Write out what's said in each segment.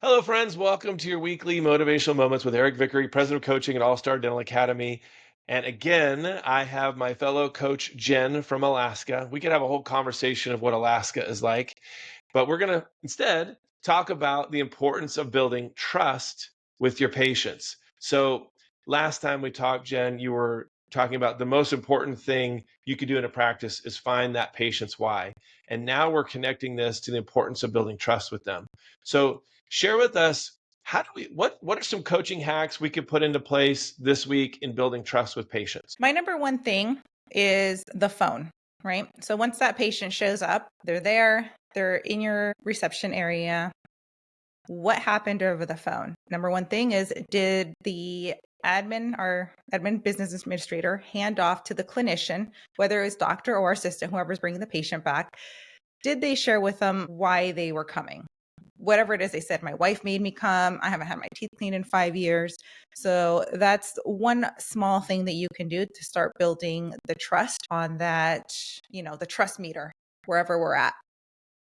Hello, friends. Welcome to your weekly motivational moments with Eric Vickery, president of coaching at All Star Dental Academy. And again, I have my fellow coach, Jenn from Alaska. We could have a whole conversation of what Alaska is like, but we're going to instead talk about the importance of building trust with your patients. So, last time we talked, Jenn, you were talking about the most important thing you could do in a practice is find that patient's why. And now we're connecting this to the importance of building trust with them. So, share with us what are some coaching hacks we could put into place this week in building trust with patients? My number one thing is the phone, right? So once that patient shows up, they're there, they're in your reception area. What happened over the phone? Number one thing is, did the admin or admin business administrator hand off to the clinician, whether it's doctor or assistant, whoever's bringing the patient back? Did they share with them why they were coming? Whatever it is, they said, my wife made me come. I haven't had my teeth cleaned in 5 years. So that's one small thing that you can do to start building the trust on that, the trust meter, wherever we're at.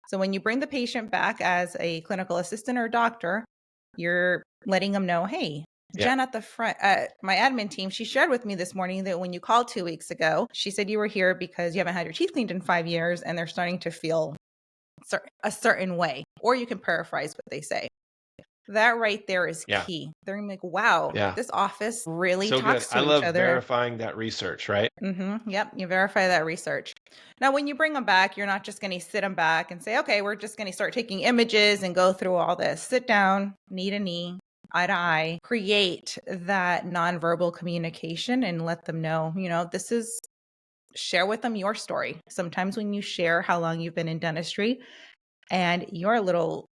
So when you bring the patient back as a clinical assistant or doctor, you're letting them know, hey, Yeah. Jen at the front, my admin team, she shared with me this morning that when you called 2 weeks ago, she said you were here because you haven't had your teeth cleaned in 5 years and they're starting to feel a certain way. Or you can paraphrase what they say. That right there is Yeah. key. They're gonna be like, wow, Yeah. this office really So good. talks I to each love other. verifying that research, right? Yep, you verify that research. Now, when you bring them back, you're not just going to sit them back and say, okay, we're just going to start taking images and go through all this. Sit down, knee to knee, eye to eye, create that nonverbal communication and let them know, this is share with them your story. Sometimes when you share how long you've been in dentistry and your little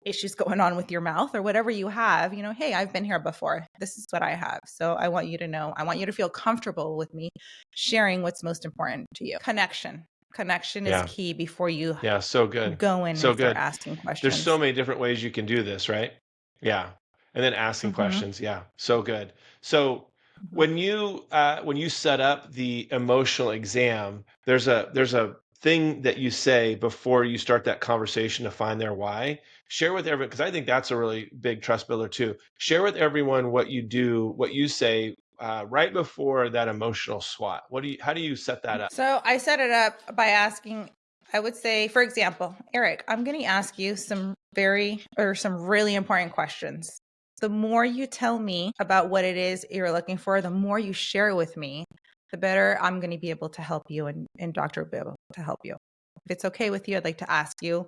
issues going on with your mouth or whatever you have, hey, I've been here before. This is what I have. So I want you to know, I want you to feel comfortable with me sharing what's most important to you. Connection is Yeah. key before you Yeah. So good. go in So and start good. asking There's so questions. many different ways you can do this, right? Yeah. And then asking hmm questions. Yeah. So good. So hmm when you set up the emotional exam, there's a thing that you say before you start that conversation to find their why. Share with everyone, because I think that's a really big trust builder too. Share with everyone what you do, what you say right before that emotional SWOT. How do you set that up? So I set it up by asking, I would say, for example, Eric, I'm going to ask you some really important questions. The more you tell me about what it is you're looking for, the more you share with me, the better I'm going to be able to help you and doctor will be able to help you. If it's okay with you, I'd like to ask you,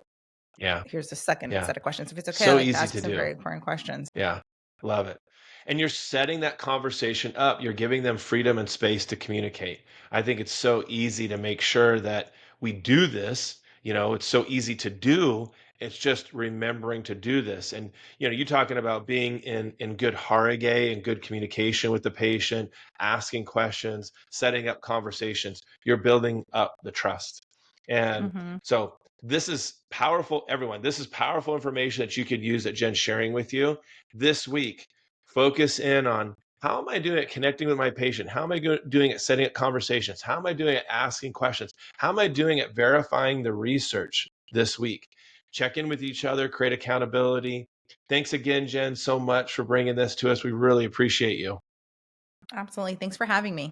Yeah. here's the second Yeah. set of questions. If it's okay, I'd So like to easy ask you to some very do. important questions. Yeah, love it. And you're setting that conversation up. You're giving them freedom and space to communicate. I think it's so easy to make sure that we do this. It's so easy to do. It's just remembering to do this. And you talking about being in good harage and good communication with the patient, asking questions, setting up conversations. You're building up the trust. And hmm so this is powerful, everyone. This is powerful information that you could use that Jen's sharing with you this week. Focus in on, how am I doing at connecting with my patient? How am I doing at setting up conversations? How am I doing at asking questions? How am I doing at verifying the research this week? Check in with each other, create accountability. Thanks again, Jenn, so much for bringing this to us. We really appreciate you. Absolutely. Thanks for having me.